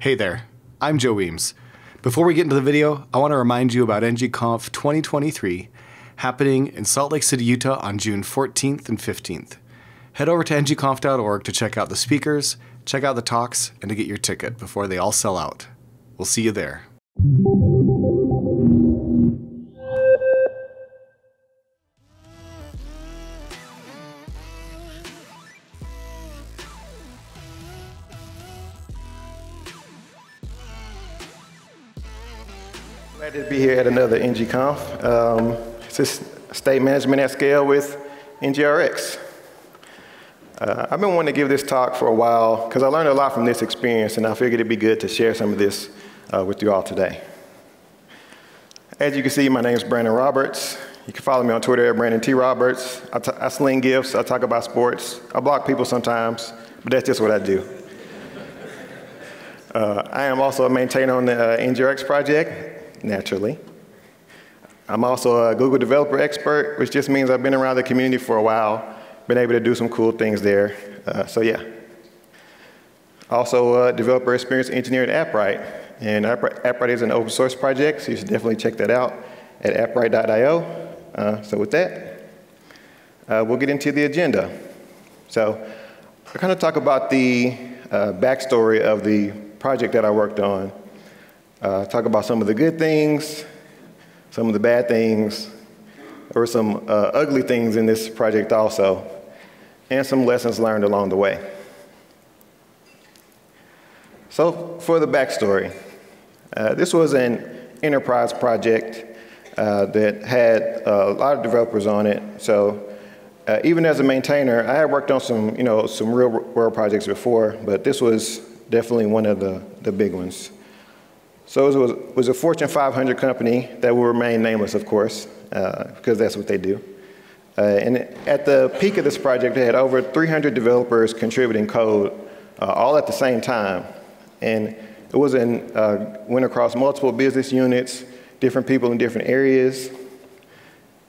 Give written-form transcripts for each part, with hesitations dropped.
Hey there, I'm Joe Weems. Before we get into the video, I want to remind you about ng-conf 2023 happening in Salt Lake City, Utah on June 14th and 15th. Head over to ng-conf.org to check out the speakers, check out the talks, and to get your ticket before they all sell out. We'll see you there. Glad to be here at another ng-conf. It's just state management at scale with NgRx. I've been wanting to give this talk for a while because I learned a lot from this experience, and I figured it'd be good to share some of this with you all today. As you can see, my name is Brandon Roberts. You can follow me on Twitter at Brandon T. Roberts. I sling gifs, I talk about sports. I block people sometimes, but that's just what I do. I am also a maintainer on the NgRx project. Naturally. I'm also a Google developer expert, which just means I've been around the community for a while, been able to do some cool things there. So yeah. Also a developer experience engineer at Appright. And Appright is an open source project, so you should definitely check that out at appright.io. So with that, we'll get into the agenda. So I'll kind of talk about the backstory of the project that I worked on. Talk about some of the good things, some of the bad things. There were some ugly things in this project also, and some lessons learned along the way. So for the backstory, this was an enterprise project that had a lot of developers on it. So even as a maintainer, I had worked on some, some real world projects before, but this was definitely one of the big ones. So it was a Fortune 500 company that will remain nameless, of course, because that's what they do. And at the peak of this project, they had over 300 developers contributing code, all at the same time. And it went across multiple business units, different people in different areas.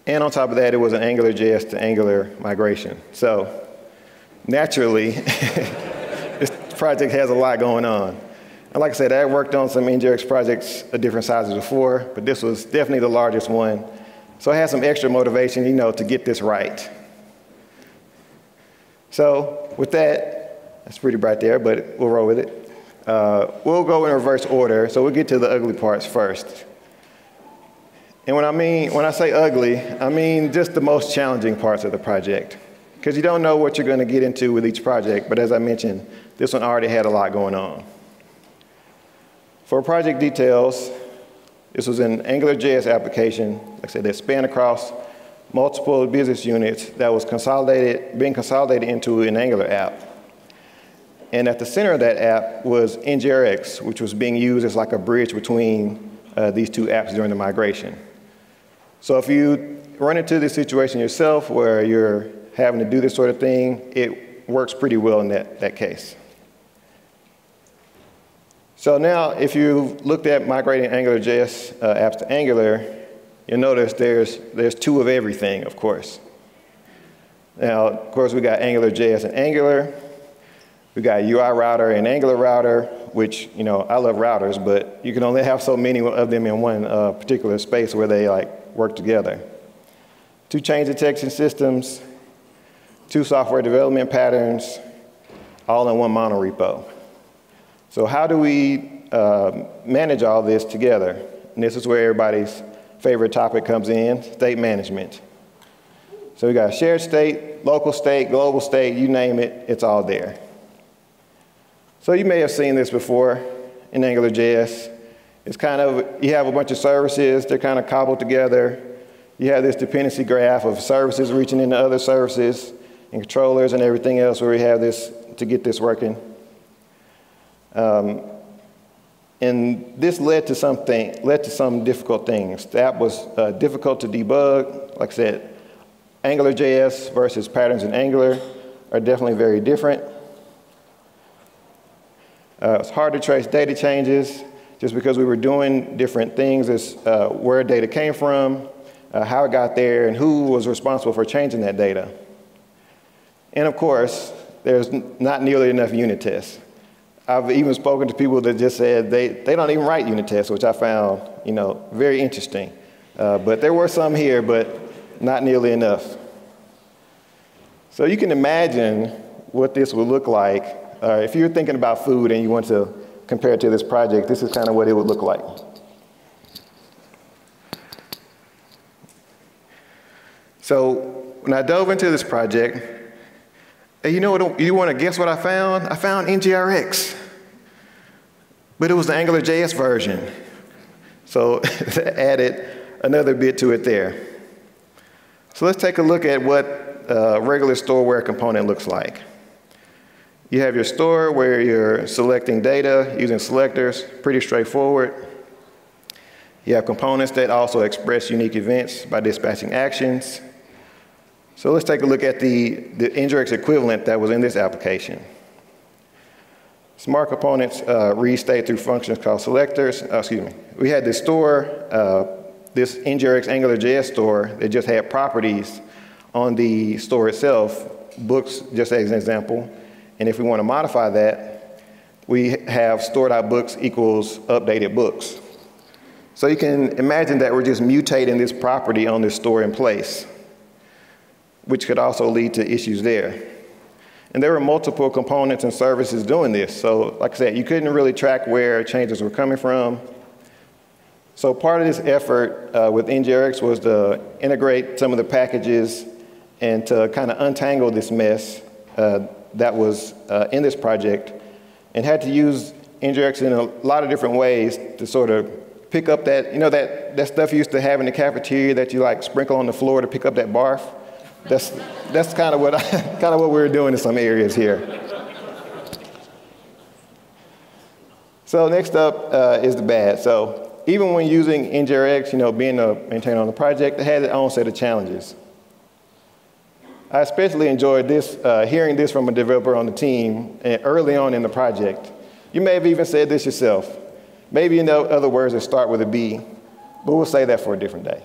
And on top of that, it was an AngularJS to Angular migration. So naturally, this project has a lot going on. And like I said, I had worked on some NgRx projects of different sizes before, but this was definitely the largest one. So I had some extra motivation, to get this right. So with that, that's pretty bright there, but we'll roll with it. We'll go in reverse order, so we'll get to the ugly parts first. And when I say ugly, I mean just the most challenging parts of the project. Because you don't know what you're going to get into with each project, but as I mentioned, this one already had a lot going on. For project details, this was an AngularJS application, like I said, that spanned across multiple business units that was being consolidated into an Angular app. And at the center of that app was NgRx, which was being used as like a bridge between these two apps during the migration. So if you run into this situation yourself where you're having to do this sort of thing, it works pretty well in that case. So now, if you looked at migrating AngularJS apps to Angular, you'll notice there's two of everything, of course. Now, of course, we got AngularJS and Angular. We got UI router and Angular router, which, I love routers, but you can only have so many of them in one particular space where they work together. Two change detection systems, two software development patterns, all in one monorepo. So how do we manage all this together? And this is where everybody's favorite topic comes in, state management. So we got shared state, local state, global state, you name it, it's all there. So you may have seen this before in AngularJS. It's you have a bunch of services, they're kind of cobbled together. You have this dependency graph of services reaching into other services and controllers and everything else where we have this to get this working. And this led to some difficult things. The app was difficult to debug. Like I said, AngularJS versus patterns in Angular are definitely very different. It's hard to trace data changes just because we were doing different things as where data came from, how it got there, and who was responsible for changing that data. And of course, there's not nearly enough unit tests. I've even spoken to people that just said they don't even write unit tests, which I found, very interesting. But there were some here, but not nearly enough. So you can imagine what this would look like. If you're thinking about food and you want to compare it to this project, this is kind of what it would look like. So when I dove into this project, hey, you want to guess what I found? I found NgRx, but it was the AngularJS version. So added another bit to it there. So let's take a look at what a regular storeware component looks like. You have your store where you're selecting data using selectors, pretty straightforward. You have components that also express unique events by dispatching actions. So let's take a look at the NgRx equivalent that was in this application. Smart components read state through functions called selectors. We had this store, this NgRx AngularJS store that just had properties on the store itself, books just as an example. And if we want to modify that, we have store.books equals updated books. So you can imagine that we're just mutating this property on this store in place, which could also lead to issues there. And there were multiple components and services doing this. So like I said, you couldn't really track where changes were coming from. So part of this effort with NgRx was to integrate some of the packages and to kind of untangle this mess that was in this project, and had to use NgRx in a lot of different ways to sort of pick up that, that stuff you used to have in the cafeteria that you like sprinkle on the floor to pick up that barf. That's kind of what we were doing in some areas here. So next up is the bad. So even when using NgRx, being a maintainer on the project, it had its own set of challenges. I especially enjoyed this, hearing this from a developer on the team early on in the project. You may have even said this yourself. Maybe you know other words that start with a B, but we'll say that for a different day.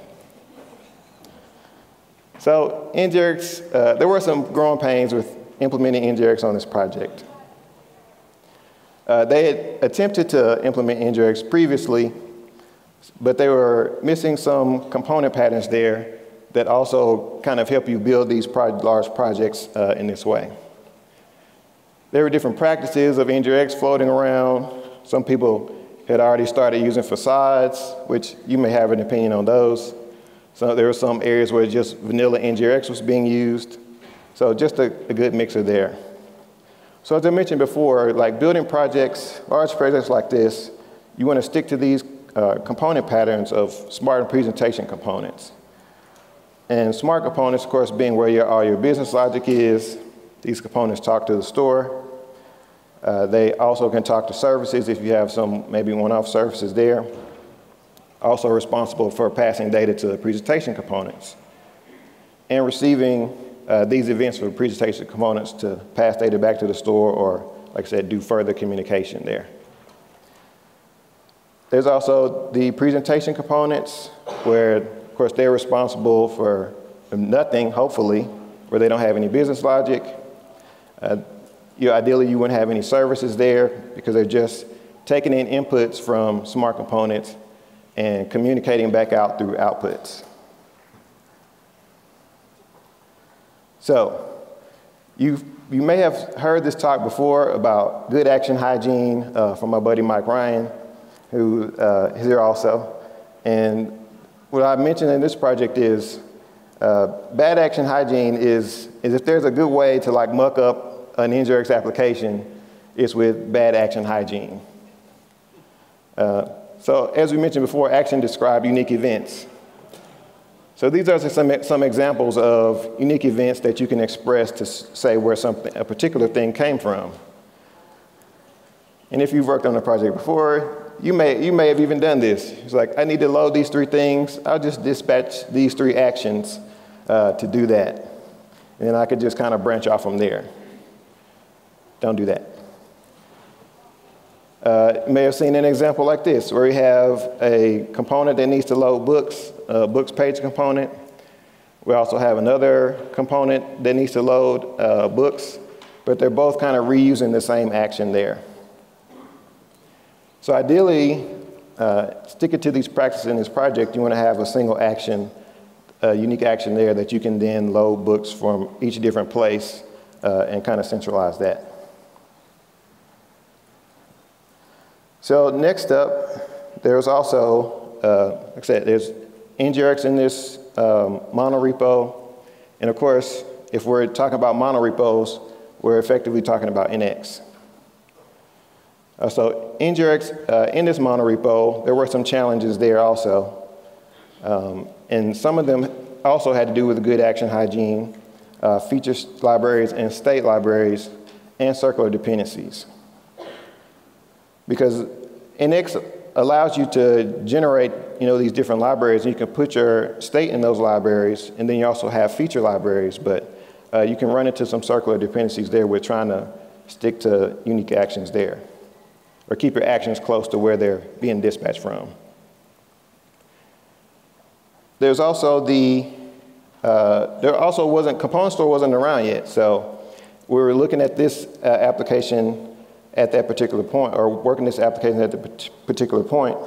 So NgRx, there were some growing pains with implementing NgRx on this project. They had attempted to implement NgRx previously, but they were missing some component patterns there that also kind of help you build these large projects in this way. There were different practices of NgRx floating around. Some people had already started using facades, which you may have an opinion on those. So there were some areas where just vanilla NgRx was being used. So just a good mixer there. So as I mentioned before, like building projects, large projects like this, you want to stick to these component patterns of smart presentation components. And smart components, of course, being where all your business logic is. These components talk to the store. They also can talk to services if you have some maybe one-off services there. Also responsible for passing data to the presentation components and receiving these events for presentation components to pass data back to the store or, like I said, do further communication there. There's also the presentation components where, of course, they're responsible for nothing, hopefully, where they don't have any business logic. Ideally, you wouldn't have any services there because they're just taking in inputs from smart components and communicating back out through outputs. So you may have heard this talk before about good action hygiene from my buddy Mike Ryan, who is here also. And what I mentioned in this project is bad action hygiene is if there's a good way to like muck up an NgRx application, it's with bad action hygiene. So as we mentioned before, action describes unique events. So these are some examples of unique events that you can express to say where a particular thing came from. And if you've worked on a project before, you may have even done this. It's like, I need to load these 3 things. I'll just dispatch these 3 actions to do that. And then I could just kind of branch off from there. Don't do that. You may have seen an example like this, where we have a component that needs to load books, a books page component. We also have another component that needs to load books, but they're both kind of reusing the same action there. So ideally, sticking to these practices in this project, you want to have a single action, a unique action there that you can then load books from each different place and kind of centralize that. So next up, there's also, like I said, there's NgRx in this monorepo. And of course, if we're talking about monorepos, we're effectively talking about NX. So NgRx, in this monorepo, there were some challenges there also. And some of them also had to do with good action hygiene, feature libraries and state libraries, and circular dependencies. Because NX allows you to generate, these different libraries, and you can put your state in those libraries, and then you also have feature libraries, but you can run into some circular dependencies there with trying to stick to unique actions there, or keep your actions close to where they're being dispatched from. There's also component store wasn't around yet, so we were looking at this application at that particular point, or working this application at the particular point.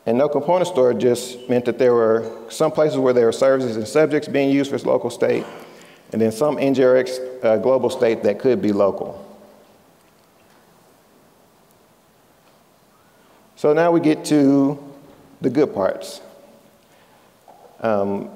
And no component store just meant that there were some places where there were services and subjects being used for local state, and then some NgRx global state that could be local. So now we get to the good parts. And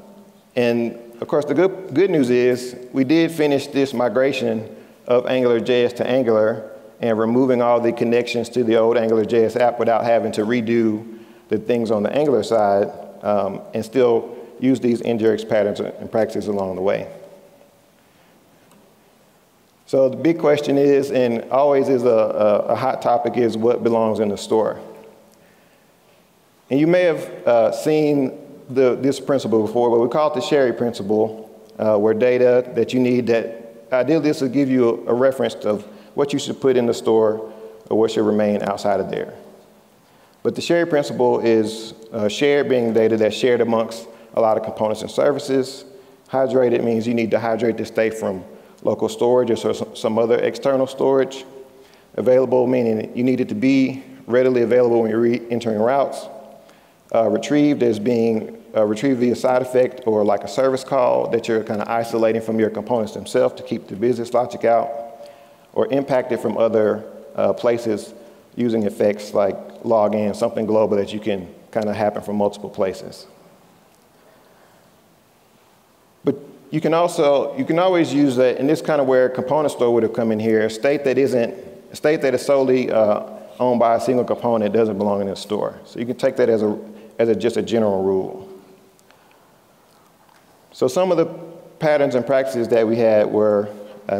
of course, the good news is we did finish this migration of AngularJS to Angular and removing all the connections to the old AngularJS app without having to redo the things on the Angular side, and still use these NgRx patterns and practices along the way. So the big question is, and always is a hot topic, is what belongs in the store. And you may have seen this principle before, but we call it the Sherry principle, where data that you need, that ideally this will give you a reference of what you should put in the store or what should remain outside of there. But the Sherry principle is shared being data that's shared amongst a lot of components and services. Hydrated means you need to hydrate the state from local storage or some other external storage. Available meaning you need it to be readily available when you're entering routes. Retrieved as being retrieved via side effect or like a service call that you're kind of isolating from your components themselves to keep the business logic out. Or impacted from other places using effects like login, something global that you can kind of happen from multiple places. But you can always use that, and this kind of where component store would have come in here, a state that is solely owned by a single component doesn't belong in the store. So you can take that as just a general rule. So some of the patterns and practices that we had were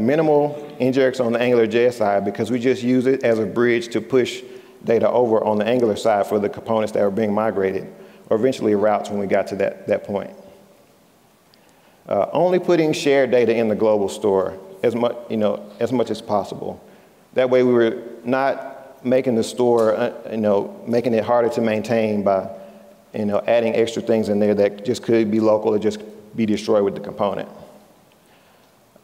minimal NgRx on the AngularJS side, because we just use it as a bridge to push data over on the Angular side for the components that were being migrated, or eventually routes when we got to that point. Only putting shared data in the global store as much as possible. That way we were not making the store, making it harder to maintain by, adding extra things in there that just could be local or just be destroyed with the component.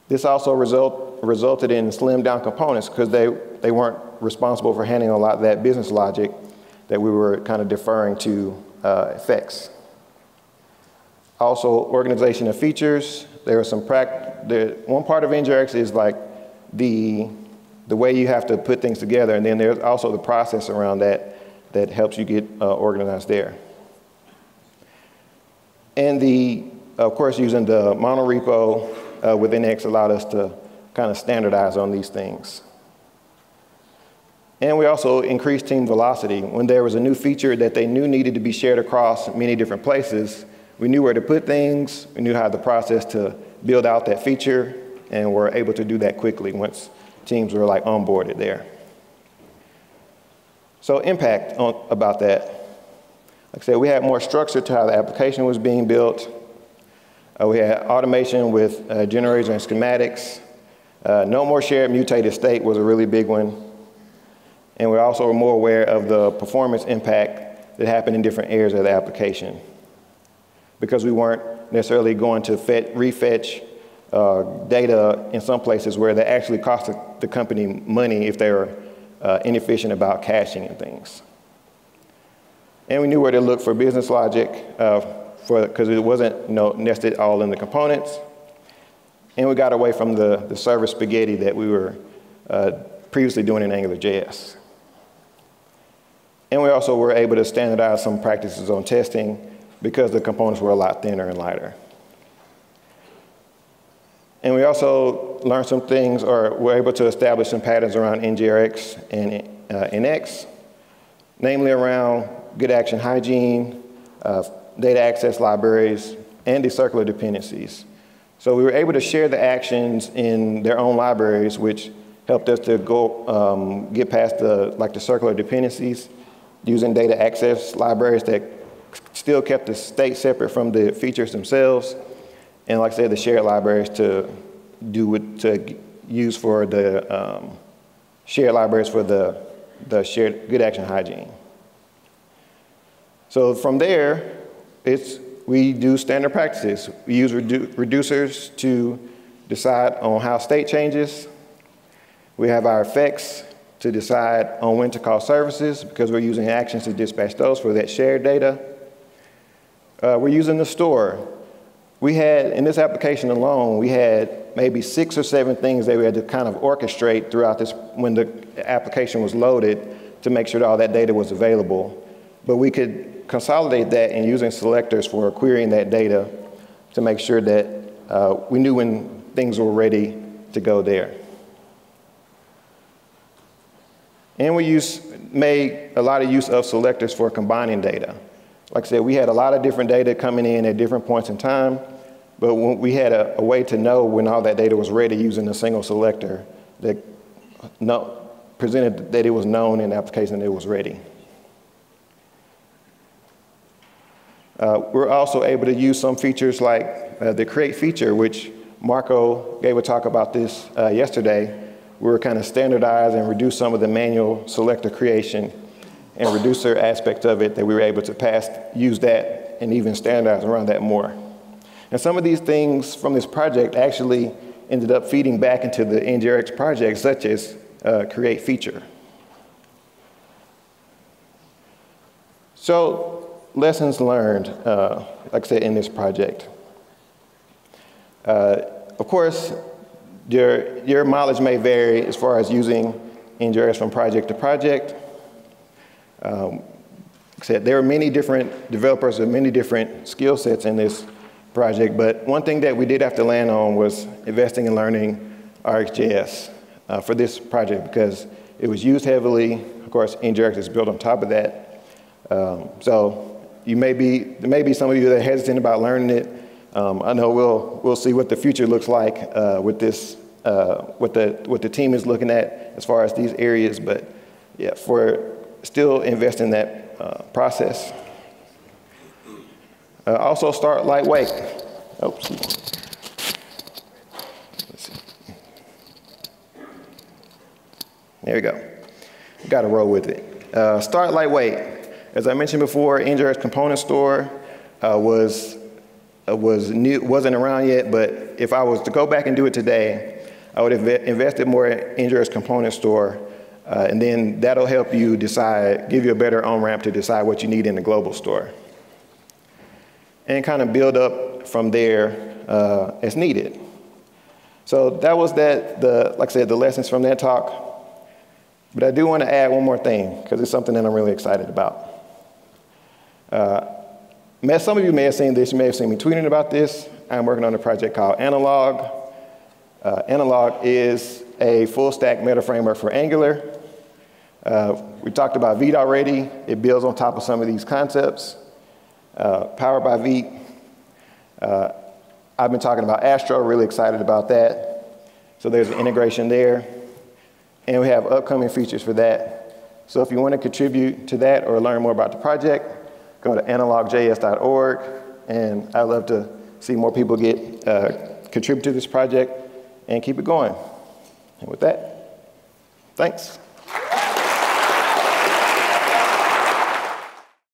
This also resulted in slimmed down components because they weren't responsible for handling a lot of that business logic that we were kind of deferring to effects. Also, organization of features. There was some one part of NgRx is like the way you have to put things together, and then there's also the process around that helps you get organized there. And of course, using the monorepo with NX allowed us to kind of standardize on these things. And we also increased team velocity. When there was a new feature that they knew needed to be shared across many different places, we knew where to put things, we knew how the process to build out that feature, and were able to do that quickly once teams were like onboarded there. So impact about that. Like I said, we had more structure to how the application was being built. We had automation with generators and schematics. No more shared mutated state was a really big one. And we also were more aware of the performance impact that happened in different areas of the application, because we weren't necessarily going to refetch data in some places where they actually cost the company money if they were inefficient about caching and things. And we knew where to look for business logic because it wasn't nested all in the components. And we got away from the server spaghetti that we were previously doing in AngularJS. And we also were able to standardize some practices on testing because the components were a lot thinner and lighter. And we also learned some things, or were able to establish some patterns around NgRx and NX, namely around good action hygiene, data access libraries, and the circular dependencies. So we were able to share the actions in their own libraries, which helped us to go get past the circular dependencies, using data access libraries that still kept the state separate from the features themselves. And like I said, the shared libraries to use for the shared libraries for the shared good action hygiene. So from there, we do standard practices. We use reducers to decide on how state changes. We have our effects to decide on when to call services, because we're using actions to dispatch those for that shared data. We're using the store. We had, in this application alone, we had maybe 6 or 7 things that we had to kind of orchestrate throughout this when the application was loaded to make sure that all that data was available. But we could consolidate that in using selectors for querying that data to make sure that we knew when things were ready to go there. And we made a lot of use of selectors for combining data. Like I said, we had a lot of different data coming in at different points in time, but we had a way to know when all that data was ready using a single selector that presented that it was known in the application that it was ready. We're also able to use some features like the create feature, which Marco gave a talk about this yesterday. We were kind of standardize and reduce some of the manual selector creation and reducer aspect of it that we were able to use that and even standardize around that more. And some of these things from this project actually ended up feeding back into the NgRx project, such as create feature. So lessons learned, like I said, in this project. Of course, your mileage may vary as far as using NgRx from project to project. Like I said, there are many different developers with many different skill sets in this project, but one thing that we did have to land on was investing in learning RxJS for this project because it was used heavily. Of course, NgRx is built on top of that. So there may be some of you that are hesitant about learning it. I know we'll see what the future looks like with this, what the team is looking at as far as these areas, but yeah, still invest in that process. Also start lightweight. Oops. Let's see. There we go. Got to roll with it. Start lightweight. As I mentioned before, NgRx Component Store wasn't around yet, but if I was to go back and do it today, I would have invested more in NgRx Component Store, and then that'll help you decide, give you a better on-ramp to decide what you need in the global store. And kind of build up from there as needed. So that was like I said, the lessons from that talk. But I do want to add one more thing, because it's something that I'm really excited about. Some of you may have seen this, you may have seen me tweeting about this. I'm working on a project called Analog. Analog is a full stack meta framework for Angular. We talked about Vite already. It builds on top of some of these concepts. Powered by Vite. I've been talking about Astro, really excited about that. So there's an integration there. And we have upcoming features for that. So if you want to contribute to that or learn more about the project, go to analogjs.org. And I'd love to see more people contribute to this project and keep it going. And with that, thanks.